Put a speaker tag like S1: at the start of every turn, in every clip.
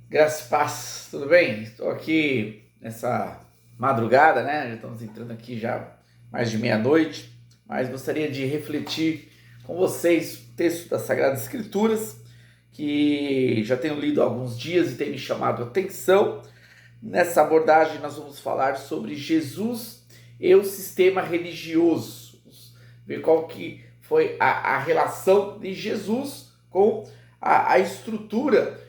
S1: Graça e paz, tudo bem? Estou aqui nessa madrugada, né? Já estamos entrando aqui já mais de meia-noite, mas gostaria de refletir com vocês o texto das Sagradas Escrituras, que já tenho lido há alguns dias e tem me chamado a atenção. Nessa abordagem nós vamos falar sobre Jesus e o sistema religioso. Vamos ver qual que foi a relação de Jesus com a estrutura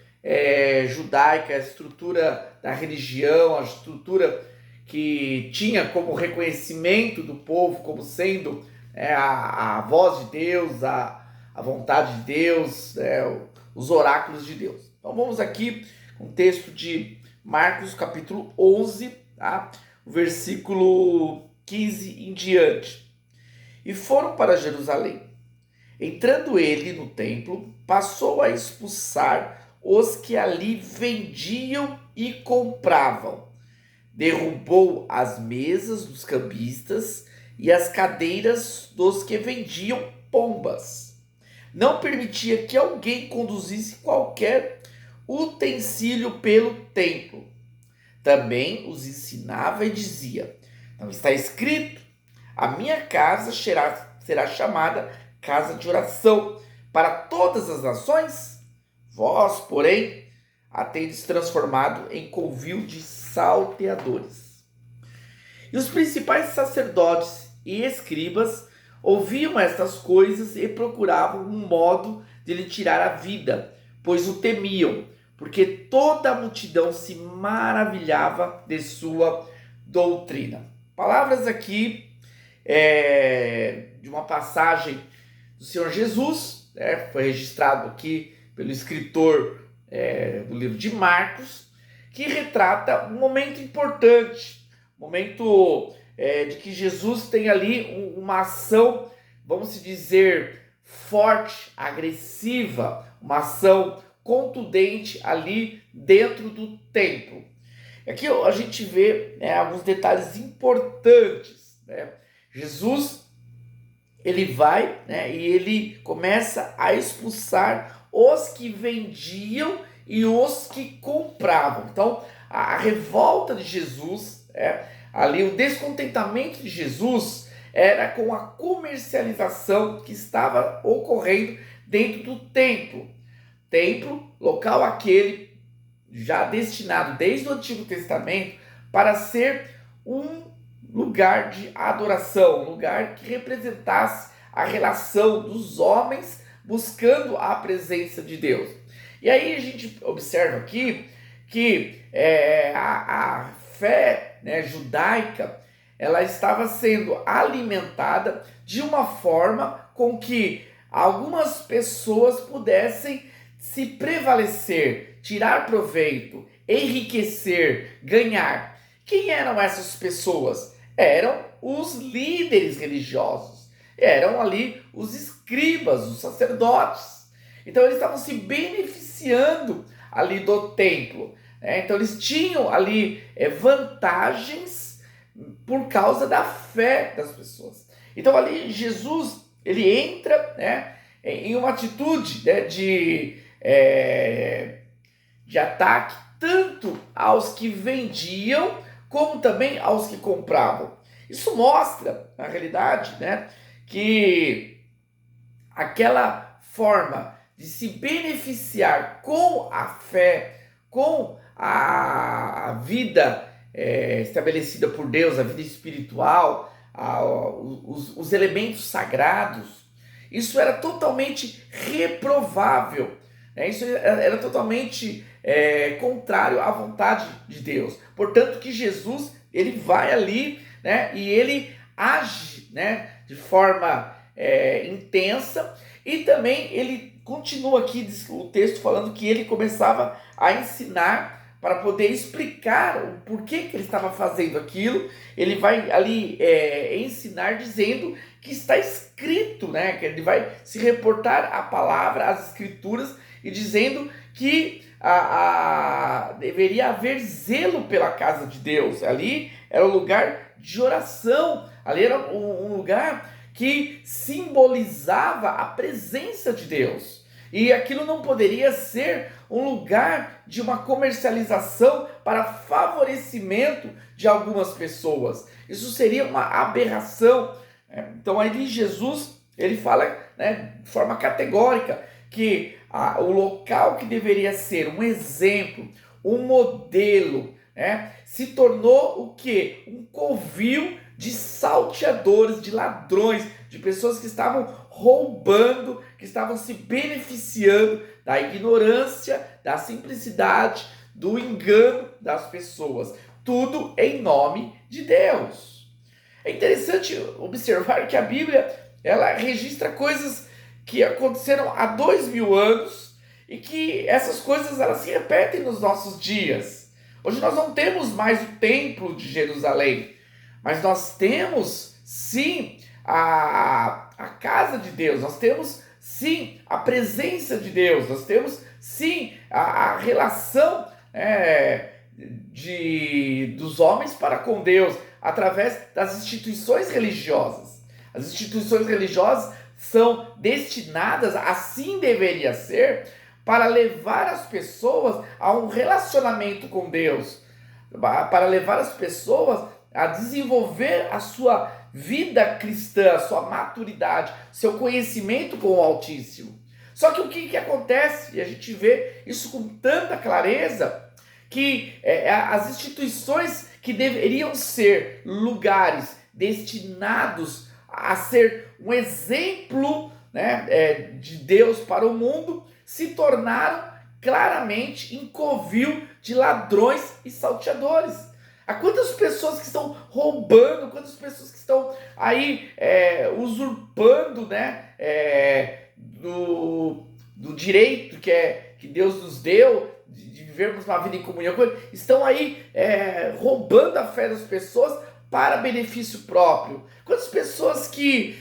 S1: judaica, a estrutura da religião, a estrutura que tinha como reconhecimento do povo como sendo a voz de Deus, a vontade de Deus, os oráculos de Deus. Então vamos aqui com um texto de Marcos capítulo 11, tá? O versículo 15 em diante. E foram para Jerusalém. Entrando ele no templo, passou a expulsar os que ali vendiam e compravam. Derrubou as mesas dos cambistas e as cadeiras dos que vendiam pombas. Não permitia que alguém conduzisse qualquer utensílio pelo templo. Também os ensinava e dizia: não está escrito, a minha casa será chamada casa de oração para todas as nações? Vós, porém, a tendes transformado em covil de salteadores. E os principais sacerdotes e escribas ouviam estas coisas e procuravam um modo de lhe tirar a vida, pois o temiam, porque toda a multidão se maravilhava de sua doutrina. Palavras aqui de uma passagem do Senhor Jesus, foi registrado aqui pelo escritor do livro de Marcos, que retrata um momento importante, momento de que Jesus tem ali uma ação, vamos dizer, forte, agressiva, uma ação contundente ali dentro do templo. Aqui a gente vê alguns detalhes importantes. Jesus, ele vai e ele começa a expulsar os que vendiam e os que compravam. Então, a revolta de Jesus, ali o descontentamento de Jesus era com a comercialização que estava ocorrendo dentro do templo. Templo, local aquele já destinado desde o Antigo Testamento para ser um lugar de adoração, um lugar que representasse a relação dos homens buscando a presença de Deus. E aí a gente observa aqui que a fé judaica ela estava sendo alimentada de uma forma com que algumas pessoas pudessem se prevalecer, tirar proveito, enriquecer, ganhar. Quem eram essas pessoas? Eram os líderes religiosos, eram ali os escribas, os sacerdotes. Então eles estavam se beneficiando ali do templo. Então eles tinham ali vantagens por causa da fé das pessoas. Então ali Jesus ele entra em uma atitude de ataque tanto aos que vendiam como também aos que compravam. Isso mostra, na realidade, que aquela forma de se beneficiar com a fé, com a vida estabelecida por Deus, a vida espiritual, os elementos sagrados, isso era totalmente reprovável. Isso era totalmente contrário à vontade de Deus. Portanto, que Jesus ele vai ali e ele age de forma intensa, e também ele continua aqui o texto falando que ele começava a ensinar para poder explicar o porquê que ele estava fazendo aquilo. Ele vai ali ensinar dizendo que está escrito, que ele vai se reportar à palavra, às escrituras, e dizendo que deveria haver zelo pela casa de Deus. Ali era um lugar de oração, ali era um lugar que simbolizava a presença de Deus. E aquilo não poderia ser um lugar de uma comercialização para favorecimento de algumas pessoas. Isso seria uma aberração. Então aí Jesus, ele fala, né, de forma categórica que o local que deveria ser um exemplo, um modelo, né, se tornou o quê? Um covil de salteadores, de ladrões, de pessoas que estavam roubando, que estavam se beneficiando da ignorância, da simplicidade, do engano das pessoas. Tudo em nome de Deus. É interessante observar que a Bíblia, ela registra coisas que aconteceram há 2000 anos e que essas coisas elas se repetem nos nossos dias. Hoje nós não temos mais o templo de Jerusalém, mas nós temos sim a casa de Deus, nós temos sim a presença de Deus, nós temos sim a relação dos homens para com Deus, através das instituições religiosas. As instituições religiosas são destinadas, assim deveria ser, para levar as pessoas a um relacionamento com Deus, para levar as pessoas a desenvolver a sua vida cristã, a sua maturidade, seu conhecimento com o Altíssimo. Só que o que acontece, e a gente vê isso com tanta clareza, que as instituições que deveriam ser lugares destinados a ser um exemplo, né, de Deus para o mundo, se tornaram claramente em covil de ladrões e salteadores. Há quantas pessoas que estão roubando, quantas pessoas que estão aí usurpando, né, do direito que Deus nos deu, de vivermos uma vida em comunhão com Ele, estão aí roubando a fé das pessoas para benefício próprio. Quantas pessoas que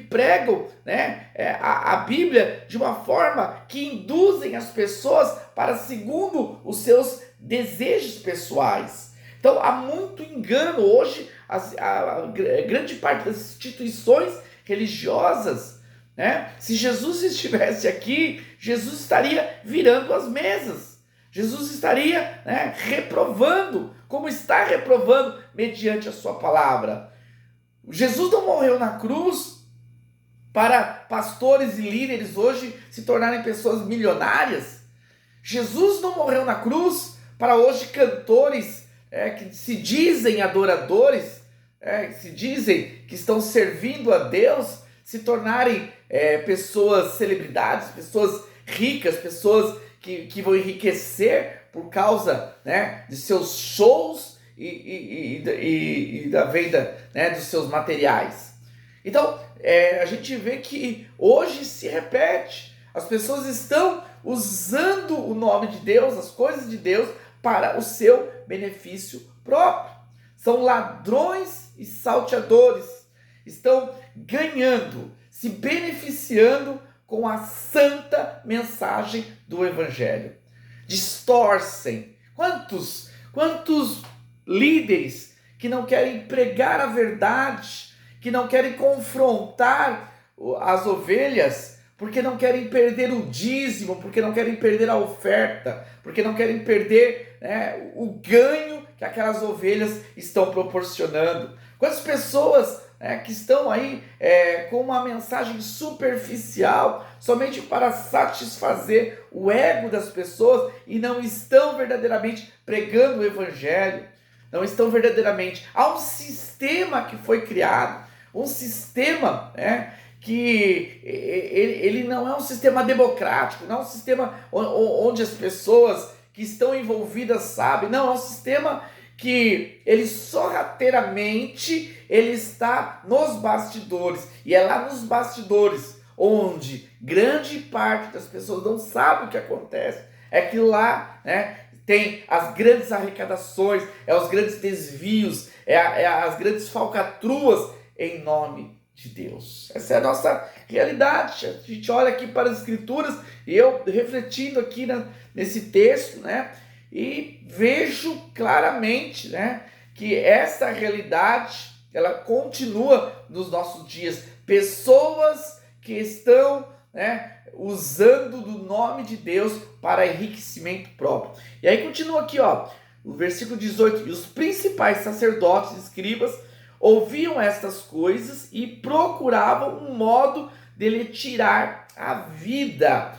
S1: pregam, né, a Bíblia de uma forma que induzem as pessoas para segundo os seus desejos pessoais. Então há muito engano hoje. A grande parte das instituições religiosas, né, se Jesus estivesse aqui, Jesus estaria virando as mesas. Jesus estaria, né, reprovando, como está reprovando mediante a sua palavra. Jesus não morreu na cruz para pastores e líderes hoje se tornarem pessoas milionárias. Jesus não morreu na cruz para hoje cantores que se dizem adoradores, que se dizem que estão servindo a Deus, se tornarem pessoas celebridades, pessoas ricas, pessoas que vão enriquecer por causa, né, de seus shows e da venda, né, dos seus materiais. Então, a gente vê que hoje se repete. As pessoas estão usando o nome de Deus, as coisas de Deus, para o seu benefício próprio. São ladrões e salteadores. Estão ganhando, se beneficiando com a santa mensagem do Evangelho. Distorcem. Quantos líderes que não querem pregar a verdade, que não querem confrontar as ovelhas, porque não querem perder o dízimo, porque não querem perder a oferta, porque não querem perder, né, o ganho que aquelas ovelhas estão proporcionando. Quantas pessoas que estão aí com uma mensagem superficial, somente para satisfazer o ego das pessoas, e não estão verdadeiramente pregando o Evangelho, não estão verdadeiramente. Há um sistema que foi criado, um sistema, que ele não é um sistema democrático, não é um sistema onde as pessoas que estão envolvidas sabem, não, é um sistema que ele sorrateiramente ele está nos bastidores, e é lá nos bastidores onde grande parte das pessoas não sabe o que acontece. É que lá, né, tem as grandes arrecadações, os grandes desvios, as grandes falcatruas em nome de Deus. Essa é a nossa realidade. A gente olha aqui para as Escrituras, e eu refletindo aqui nesse texto, né, e vejo claramente, né, que essa realidade ela continua nos nossos dias. Pessoas que estão, né, usando do nome de Deus para enriquecimento próprio. E aí continua aqui, ó, o versículo 18: e os principais sacerdotes e escribas ouviam estas coisas e procuravam um modo de lhe tirar a vida.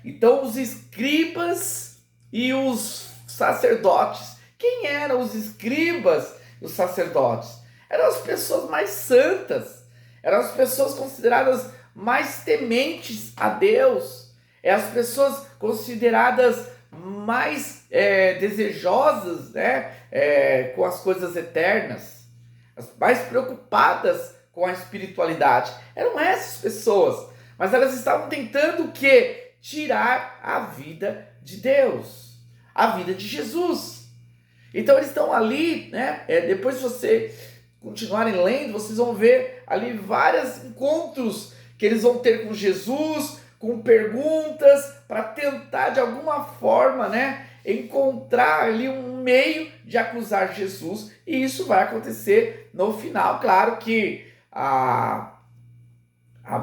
S1: Então os escribas e os sacerdotes. Quem eram os escribas e os sacerdotes? Eram as pessoas mais santas, eram as pessoas consideradas mais tementes a Deus, as pessoas consideradas mais desejosas, com as coisas eternas, as mais preocupadas com a espiritualidade. Eram essas pessoas, mas elas estavam tentando o quê? Tirar a vida de Deus, a vida de Jesus. Então eles estão ali, depois, se você continuarem lendo, vocês vão ver ali vários encontros que eles vão ter com Jesus, com perguntas, para tentar de alguma forma, encontrar ali um meio de acusar Jesus. E isso vai acontecer no final. Claro que a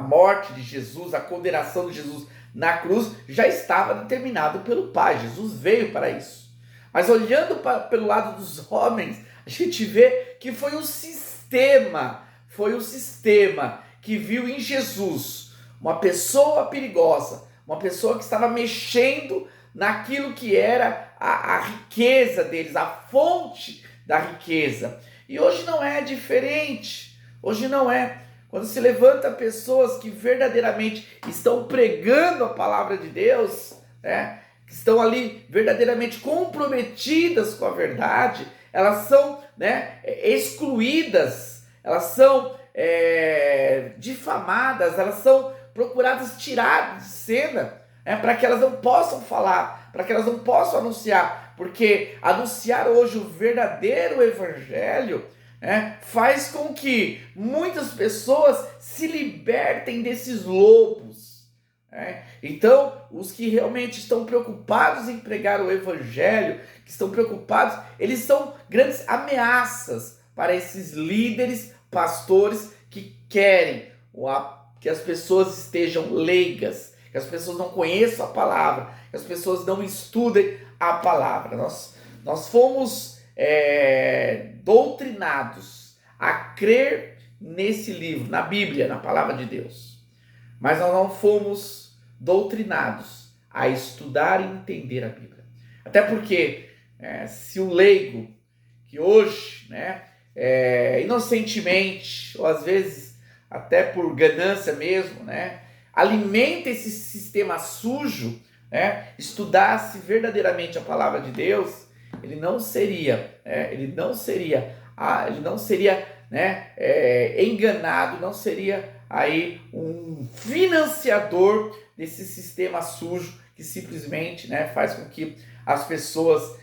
S1: morte de Jesus, a condenação de Jesus na cruz já estava determinado pelo Pai. Jesus veio para isso. Mas olhando pelo lado dos homens, a gente vê que foi o sistema que viu em Jesus uma pessoa perigosa, uma pessoa que estava mexendo naquilo que era a riqueza deles, a fonte da riqueza. E hoje não é diferente. Hoje não é. Quando se levanta pessoas que verdadeiramente estão pregando a palavra de Deus, que estão ali verdadeiramente comprometidas com a verdade, elas são excluídas, elas são difamadas, elas são procuradas tiradas de cena, para que elas não possam falar, para que elas não possam anunciar, porque anunciar hoje o verdadeiro evangelho faz com que muitas pessoas se libertem desses lobos. Então, os que realmente estão preocupados em pregar o evangelho, que estão preocupados, eles são grandes ameaças para esses líderes, pastores que querem que as pessoas estejam leigas, que as pessoas não conheçam a palavra, que as pessoas não estudem a palavra. Nós fomos doutrinados a crer nesse livro, na Bíblia, na palavra de Deus. Mas nós não fomos doutrinados a estudar e entender a Bíblia. Até porque, se o leigo, que hoje, inocentemente, ou às vezes até por ganância mesmo, alimenta esse sistema sujo, estudasse verdadeiramente a palavra de Deus, ele não seria enganado, não seria aí um financiador desse sistema sujo que simplesmente faz com que as pessoas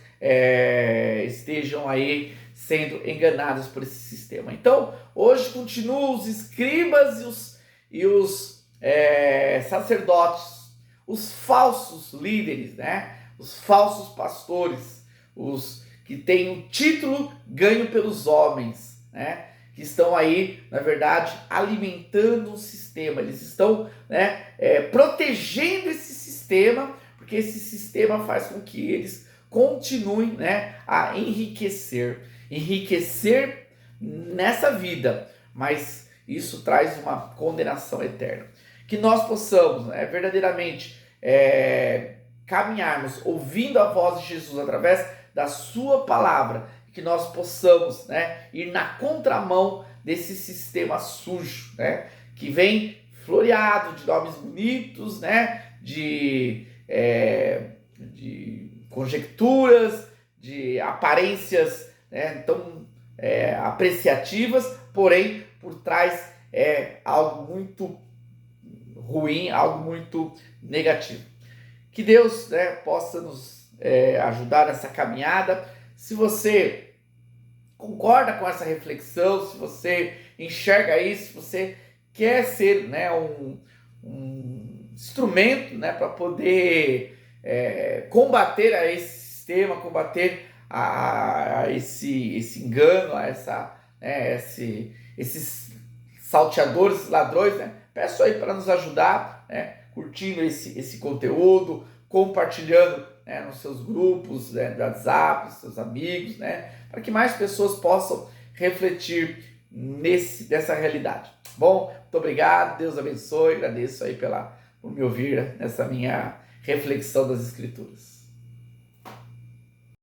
S1: estejam aí sendo enganadas por esse sistema. Então, hoje continuam os escribas e os sacerdotes, os falsos líderes, os falsos pastores, os que têm o título ganho pelos homens, que estão aí, na verdade, alimentando o sistema. Eles estão protegendo esse sistema, porque esse sistema faz com que eles continuem a enriquecer nessa vida, mas isso traz uma condenação eterna. Que nós possamos verdadeiramente caminharmos ouvindo a voz de Jesus através da sua palavra, que nós possamos ir na contramão desse sistema sujo, que vem floreado de nomes bonitos, de conjecturas, de aparências tão apreciativas, porém por trás é algo muito ruim, algo muito negativo. Que Deus possa nos ajudar nessa caminhada. Se você concorda com essa reflexão, se você enxerga isso, se você quer ser um instrumento para poder combater a esse sistema, combater a esse engano, a esses salteadores, esses ladrões, peço aí para nos ajudar, curtindo esse conteúdo, compartilhando, né, nos seus grupos, né, de WhatsApp, seus amigos, né, para que mais pessoas possam refletir dessa realidade. Bom, muito obrigado, Deus abençoe, agradeço aí por me ouvir nessa minha reflexão das Escrituras.